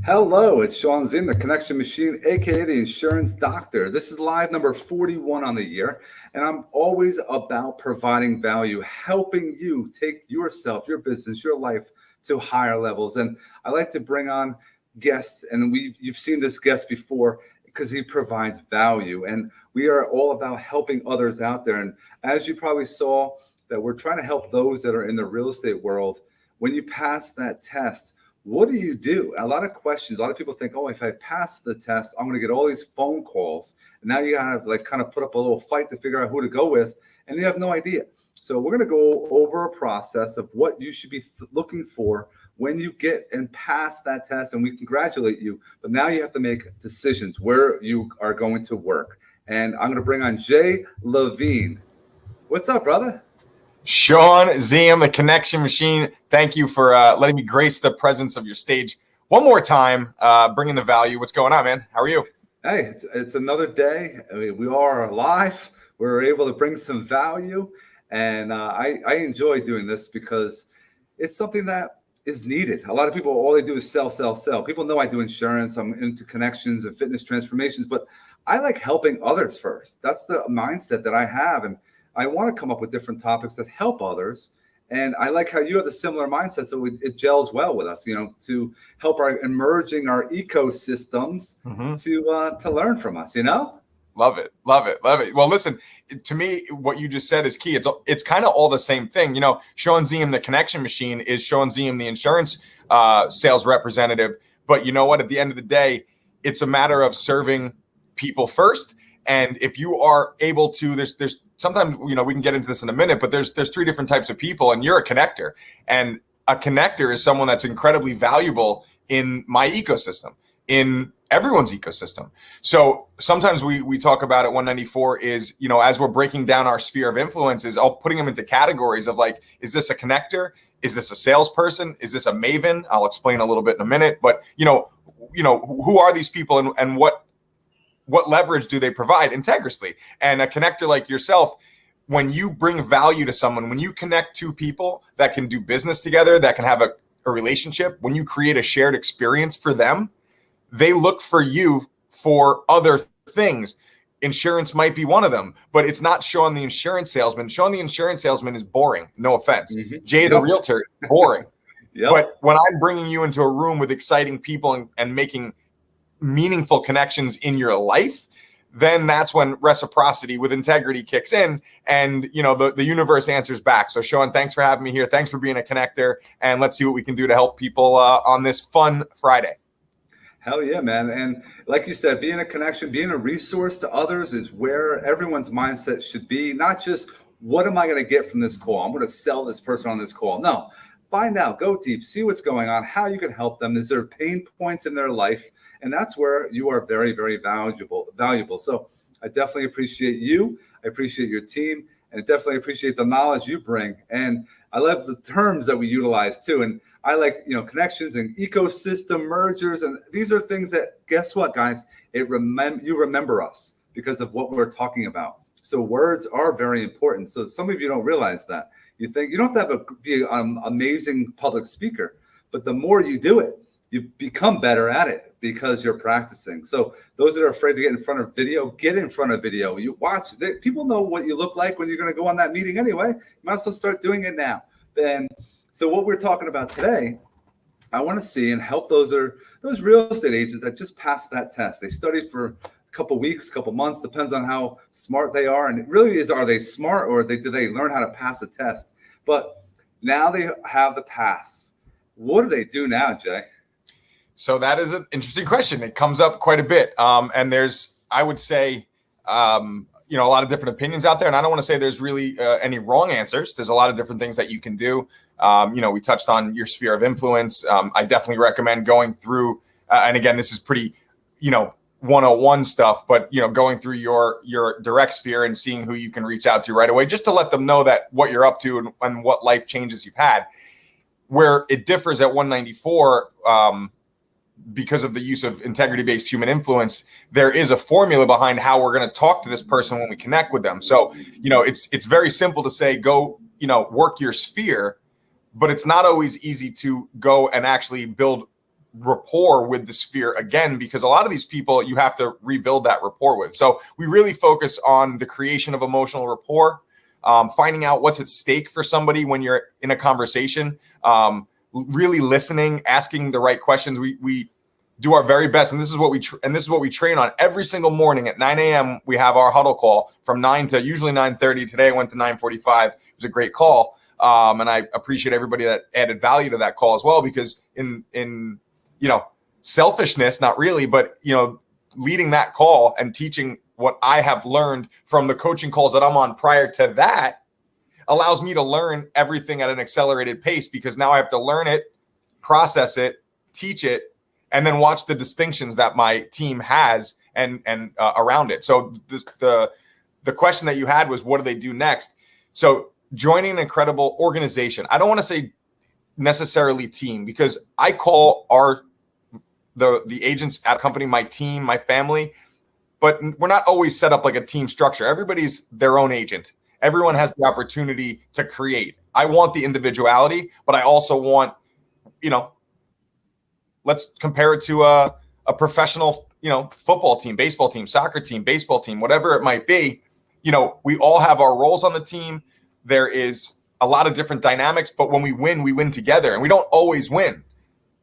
Hello, it's Sean Zinn, the Connection Machine, aka the Insurance Doctor. This is live number 41 on the year, and I'm always about providing value, helping you take yourself, your business, your life to higher levels. And I like to bring on guests, and you've seen this guest before because he provides value, and we are all about helping others out there. And as you probably saw, that we're trying to help those that are in the real estate world. When you pass that test, what do you do? A lot of questions. A lot of people think, oh, if I pass the test, I'm going to get all these phone calls. And now you got to kind of put up a little fight to figure out who to go with. And you have no idea. So we're going to go over a process of what you should be looking for when you get and pass that test. And we congratulate you. But now you have to make decisions where you are going to work. And I'm going to bring on Jay Levine. What's up, brother? Sean Zinn, the Connection Machine. Thank you for letting me grace the presence of your stage one more time, bringing the value. What's going on, man? How are you? Hey, it's another day. I mean, we are alive. We're able to bring some value. And I enjoy doing this because it's something that is needed. A lot of people, all they do is sell, sell, sell. People know I do insurance. I'm into connections and fitness transformations, but I like helping others first. That's the mindset that I have. And I want to come up with different topics that help others. And I like how you have the similar mindset. So it gels well with us, to help our emerging our ecosystems to learn from us, Love it. Love it. Love it. Well, listen, to me, what you just said is key. It's kind of all the same thing. Sean Zinn, the Connection Machine, is Sean Zinn, the insurance sales representative. But you know what? At the end of the day, it's a matter of serving people first. And if you are able to, there's sometimes, we can get into this in a minute, but there's three different types of people, and you're a connector. And a connector is someone that's incredibly valuable in my ecosystem, in everyone's ecosystem. So sometimes we talk about at 194 is, as we're breaking down our sphere of influences, I'll putting them into categories of like, is this a connector? Is this a salesperson? Is this a maven? I'll explain a little bit in a minute, but who are these people and what leverage do they provide integrally? And a connector like yourself, when you bring value to someone, when you connect two people that can do business together, that can have a relationship, when you create a shared experience for them, they look for you for other things. Insurance might be one of them, but it's not Sean the insurance salesman. Sean the insurance salesman is boring. No offense. Jay the realtor, boring. But when I'm bringing you into a room with exciting people and making meaningful connections in your life, then that's when reciprocity with integrity kicks in, and the universe answers back. So Sean, thanks for having me here. Thanks for being a connector, and let's see what we can do to help people on this fun Friday. Hell yeah, man. And like you said, being a connection, being a resource to others is where everyone's mindset should be. Not just, what am I going to get from this call? I'm going to sell this person on this call. No, find out, go deep, see what's going on, how you can help them. Is there pain points in their life? And that's where you are very, very valuable. So I definitely appreciate you. I appreciate your team, and I definitely appreciate the knowledge you bring. And I love the terms that we utilize too. And I like, connections and ecosystem mergers. And these are things that, guess what, guys? You remember us because of what we're talking about. So words are very important. So some of you don't realize that. You think you don't have to be an amazing public speaker, but the more you do it, you become better at it because you're practicing. So those that are afraid to get in front of video, get in front of video. You watch. People know what you look like when you're going to go on that meeting anyway. You might as well start doing it now. So what we're talking about today, I want to see and help those real estate agents that just passed that test. They studied for a couple weeks, couple months, depends on how smart they are. And it really is, are they smart, or do they learn how to pass a test? But now they have the pass. What do they do now, Jay? So that is an interesting question. It comes up quite a bit. And there's, I would say, a lot of different opinions out there. And I don't want to say there's really any wrong answers. There's a lot of different things that you can do. We touched on your sphere of influence. I definitely recommend going through, and again, this is pretty, 101 stuff, but, going through your direct sphere and seeing who you can reach out to right away, just to let them know that what you're up to and what life changes you've had. Where it differs at 194, because of the use of integrity-based human influence, there is a formula behind how we're going to talk to this person when we connect with them. So, it's very simple to say, go, work your sphere, but it's not always easy to go and actually build rapport with the sphere again, because a lot of these people you have to rebuild that rapport with. So we really focus on the creation of emotional rapport, finding out what's at stake for somebody when you're in a conversation, really listening, asking the right questions. We do our very best, and this is what we train on every single morning at 9 a.m. We have our huddle call from 9 to usually 9:30. Today I went to 9:45. It was a great call, and I appreciate everybody that added value to that call as well, because in selfishness, not really, but leading that call and teaching what I have learned from the coaching calls that I'm on prior to that allows me to learn everything at an accelerated pace, because now I have to learn it, process it, teach it, and then watch the distinctions that my team has and around it. So the question that you had was, what do they do next? So joining an incredible organization. I don't want to say necessarily team, because I call the agents at a company my team, my family, but we're not always set up like a team structure. Everybody's their own agent. Everyone has the opportunity to create. I want the individuality, but I also want, let's compare it to a professional, football team, baseball team, soccer team, baseball team, whatever it might be. We all have our roles on the team. There is a lot of different dynamics, but when we win together, and we don't always win.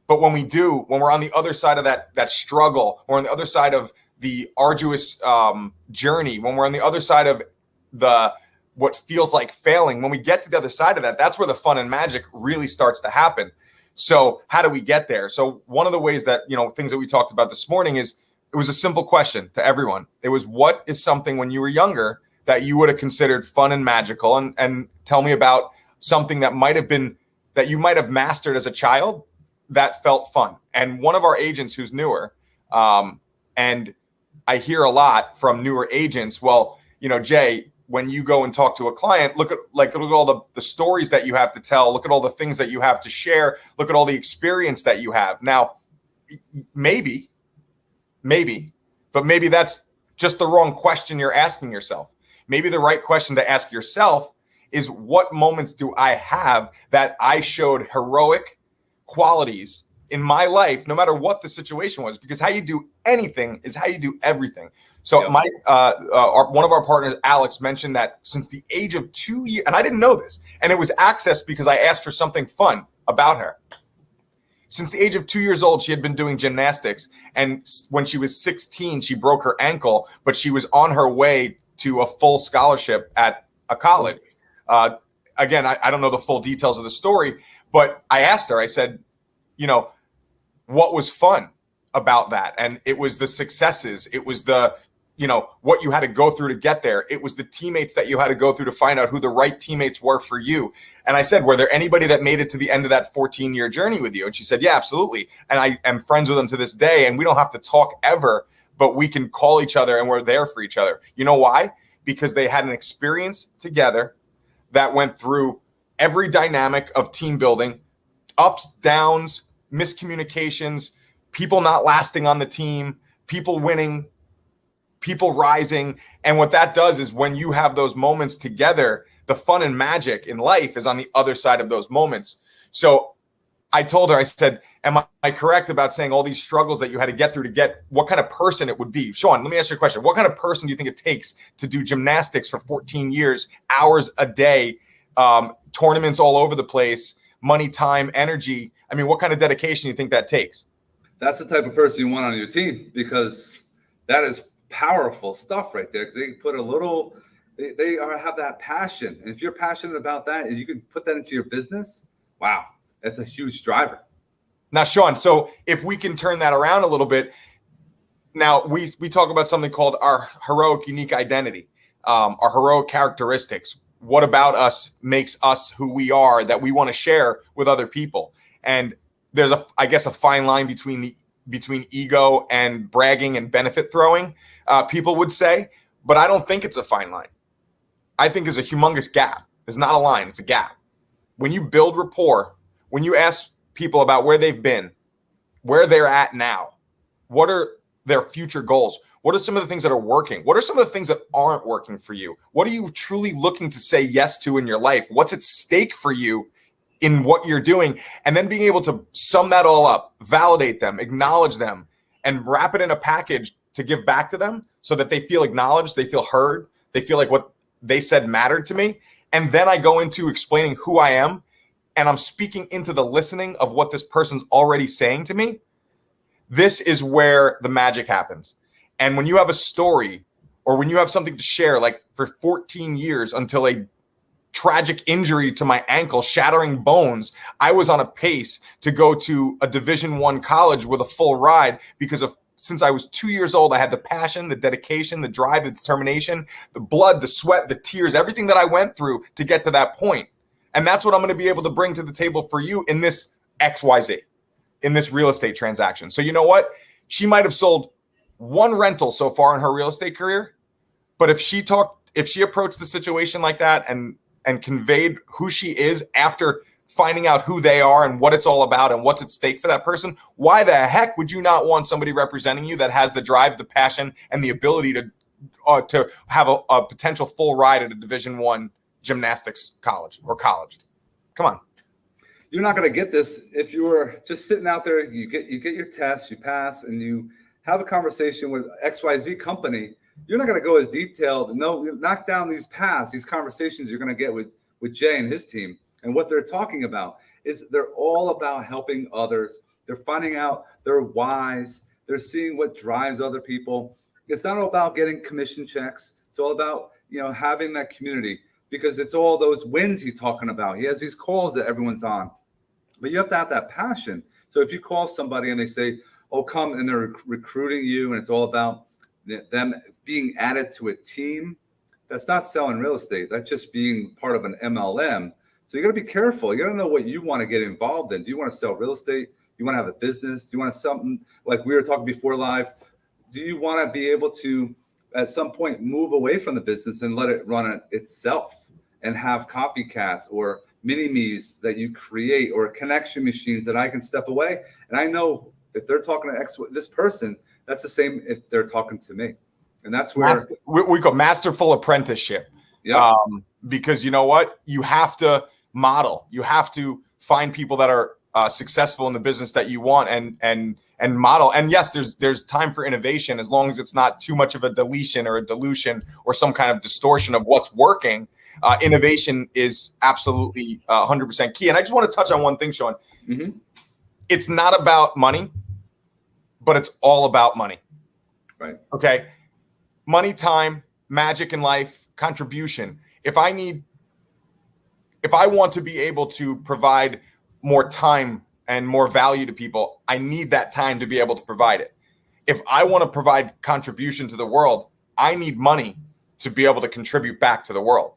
But when we do, when we're on the other side of that struggle, or on the other side of the arduous journey, when we're on the other side of what feels like failing, when we get to the other side of that, that's where the fun and magic really starts to happen. So how do we get there? So one of the ways that, things that we talked about this morning is, it was a simple question to everyone. It was, what is something when you were younger that you would have considered fun and magical? And tell me about something that you might have mastered as a child that felt fun. And one of our agents who's newer, and I hear a lot from newer agents, well, Jay, when you go and talk to a client, look at all the stories that you have to tell, look at all the things that you have to share, look at all the experience that you have. Now, maybe, but maybe that's just the wrong question you're asking yourself. Maybe the right question to ask yourself is, what moments do I have that I showed heroic qualities in my life, no matter what the situation was? Because how you do anything is how you do everything. So one of our partners, Alex, mentioned that since the age of 2 years, and I didn't know this, and it was accessed because I asked for something fun about her. Since the age of 2 years old, she had been doing gymnastics. And when she was 16, she broke her ankle, but she was on her way to a full scholarship at a college. Again, I don't know the full details of the story, but I asked her, I said, what was fun about that? And it was the successes. It was the, what you had to go through to get there. It was the teammates that you had to go through to find out who the right teammates were for you. And I said, were there anybody that made it to the end of that 14-year journey with you? And she said, yeah, absolutely. And I am friends with them to this day, and we don't have to talk ever, but we can call each other and we're there for each other. You know why? Because they had an experience together that went through every dynamic of team building, ups, downs, miscommunications, people not lasting on the team, people winning, people rising. And what that does is, when you have those moments together, the fun and magic in life is on the other side of those moments. So I told her, I said, am I correct about saying all these struggles that you had to get through to get what kind of person it would be? Sean, let me ask you a question. What kind of person do you think it takes to do gymnastics for 14 years, hours a day, tournaments all over the place, money, time, energy? I mean, what kind of dedication do you think that takes? That's the type of person you want on your team, because that is powerful stuff right there. Because they put have that passion. And if you're passionate about that and you can put that into your business, wow, that's a huge driver. Now, Sean, so if we can turn that around a little bit, now we talk about something called our heroic unique identity, our heroic characteristics. What about us makes us who we are that we want to share with other people? And there's I guess a fine line between ego and bragging and benefit throwing, people would say, but I don't think it's a fine line. I think it's a humongous gap. It's not a line, it's a gap. When you build rapport, when you ask people about where they've been, where they're at now, what are their future goals? What are some of the things that are working? What are some of the things that aren't working for you? What are you truly looking to say yes to in your life? What's at stake for you in what you're doing, and then being able to sum that all up, validate them, acknowledge them, and wrap it in a package to give back to them so that they feel acknowledged, they feel heard, they feel like what they said mattered to me. And then I go into explaining who I am, and I'm speaking into the listening of what this person's already saying to me. This is where the magic happens. And when you have a story, or when you have something to share, like for 14 years until a tragic injury to my ankle, shattering bones, I was on a pace to go to a Division I college with a full ride because since I was 2 years old, I had the passion, the dedication, the drive, the determination, the blood, the sweat, the tears, everything that I went through to get to that point. And that's what I'm going to be able to bring to the table for you in this XYZ, in this real estate transaction. So you know what? She might have sold one rental so far in her real estate career, but if she approached the situation like that and conveyed who she is after finding out who they are and what it's all about and what's at stake for that person, why the heck would you not want somebody representing you that has the drive, the passion, and the ability to have a potential full ride at a Division I gymnastics college or college? Come on. You're not going to get this if you're just sitting out there. You get your test, you pass, and you have a conversation with XYZ company. You're not going to go as detailed. No, you knock down these conversations you're going to get with Jay and his team. And what they're talking about is they're all about helping others. They're finding out their whys. They're seeing what drives other people. It's not all about getting commission checks. It's all about, having that community, because it's all those wins he's talking about. He has these calls that everyone's on, but you have to have that passion. So if you call somebody and they say, oh, come, and they're recruiting you, and it's all about them being added to a team, that's not selling real estate. That's just being part of an MLM. So you got to be careful. You got to know what you want to get involved in. Do you want to sell real estate? Do you want to have a business? Do you want something like we were talking before live? Do you want to be able to, at some point, move away from the business and let it run itself and have copycats or mini-me's that you create, or connection machines that I can step away? And I know if they're talking to this person, that's the same if they're talking to me. And that's where we call masterful apprenticeship. Yeah. Because you know what? You have to model. You have to find people that are successful in the business that you want and model. And yes, there's time for innovation, as long as it's not too much of a deletion or a dilution or some kind of distortion of what's working. Innovation is absolutely 100% key. And I just want to touch on one thing, Sean. Mm-hmm. It's not about money, but it's all about money. Right. Okay. Money, time, magic in life, contribution. If I want to be able to provide more time and more value to people, I need that time to be able to provide it. If I want to provide contribution to the world, I need money to be able to contribute back to the world.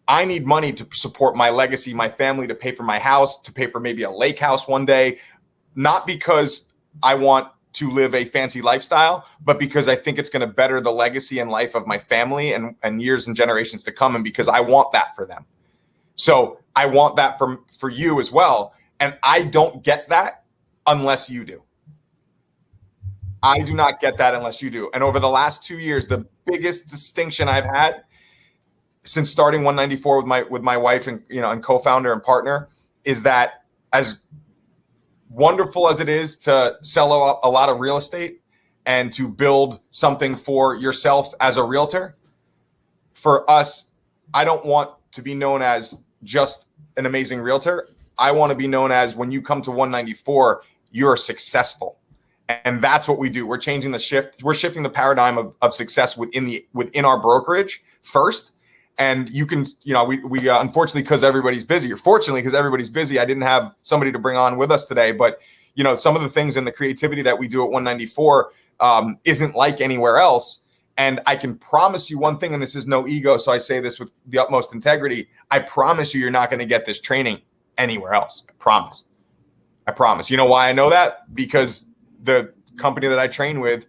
I need money to support my legacy, my family, to pay for my house, to pay for maybe a lake house one day, not because I want to live a fancy lifestyle, but because I think it's going to better the legacy and life of my family and years and generations to come, and because I want that for them. So I want that for you as well. And I don't get that unless you do. I do not get that unless you do. And over the last 2 years, the biggest distinction I've had since starting 194 with my wife and co-founder and partner is that, as wonderful as it is to sell a lot of real estate and to build something for yourself as a realtor, for us, I don't want to be known as just an amazing realtor. I want to be known as, when you come to 194, you're successful. And that's what we do. We're changing the shift. We're shifting the paradigm of success within our brokerage first. And you can, we unfortunately, because everybody's busy, or fortunately, because everybody's busy, I didn't have somebody to bring on with us today. But, some of the things and the creativity that we do at 194 isn't like anywhere else. And I can promise you one thing, and this is no ego, so I say this with the utmost integrity. I promise you're not going to get this training anywhere else. I promise. You know why I know that? Because the company that I train with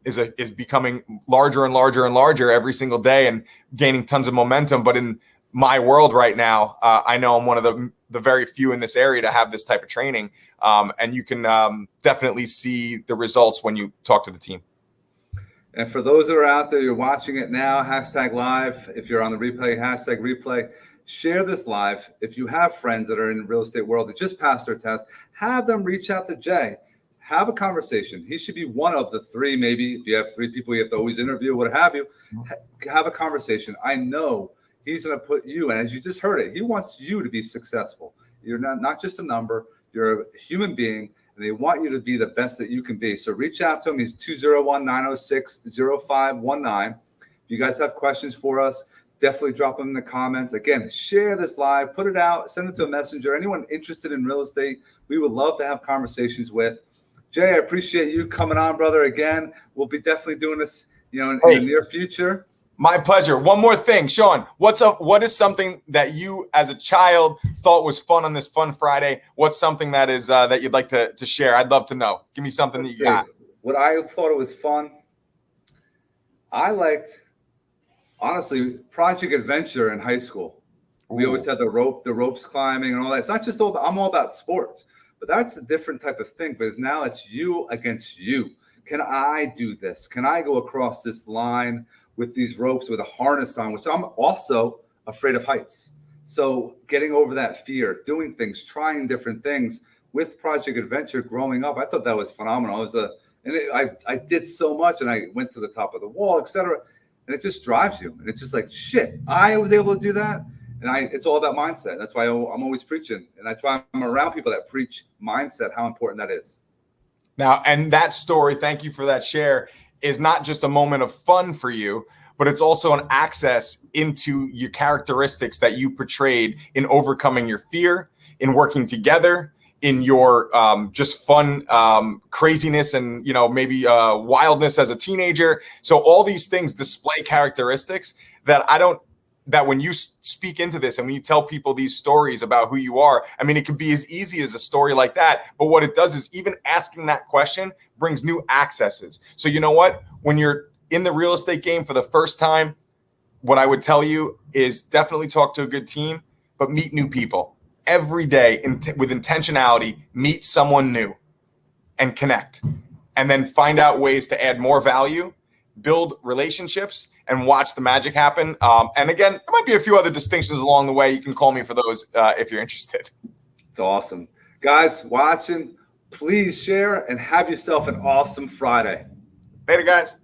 is becoming larger and larger and larger every single day and gaining tons of momentum. But in my world right now, I know I'm one of the very few in this area to have this type of training. And you can definitely see the results when you talk to the team. And for those that are out there, you're watching it now, #live. If you're on the replay, #replay. share this live. If you have friends that are in the real estate world that just passed their test, have them reach out to Jay. Have a conversation. He should be one of the three, maybe. If you have three people you have to always interview, what have you, have a conversation. I know he's going to put you, and as you just heard it, he wants you to be successful. You're not just a number. You're a human being, and they want you to be the best that you can be. So reach out to him. He's 201-906-0519. If you guys have questions for us, definitely drop them in the comments. Again, share this live, put it out, send it to a messenger. Anyone interested in real estate, we would love to have conversations with. Jay, I appreciate you coming on, brother. Again, we'll be definitely doing this, in the near future. My pleasure. One more thing, Sean. What's up? What is something that you, as a child, thought was fun on this Fun Friday? What's something that is that you'd like to share? I'd love to know. Give me something that you got. What I thought it was fun. I liked, honestly, Project Adventure in high school. We always had the ropes climbing and all that. It's not just I'm all about sports. But that's a different type of thing, because now it's you against you. Can I do this? Can I go across this line with these ropes with a harness on, which I'm also afraid of heights. So getting over that fear, doing things, trying different things with Project Adventure growing up, I thought that was phenomenal. I did so much, and I went to the top of the wall, etc. And it just drives you. And it's just like, shit, I was able to do that. And it's all about mindset. That's why I'm always preaching. And that's why I'm around people that preach mindset, how important that is. Now, and that story, thank you for that share, is not just a moment of fun for you, but it's also an access into your characteristics that you portrayed in overcoming your fear, in working together, in your just fun craziness and, maybe wildness as a teenager. So all these things display characteristics that when you speak into this and when you tell people these stories about who you are, I mean, it could be as easy as a story like that. But what it does is even asking that question brings new accesses. So you know what? When you're in the real estate game for the first time, what I would tell you is definitely talk to a good team, but meet new people every day with intentionality. Meet someone new and connect, and then find out ways to add more value, build relationships, and watch the magic happen. And again, there might be a few other distinctions along the way. You can call me for those if you're interested. It's awesome. Guys watching, please share and have yourself an awesome Friday. Later, guys.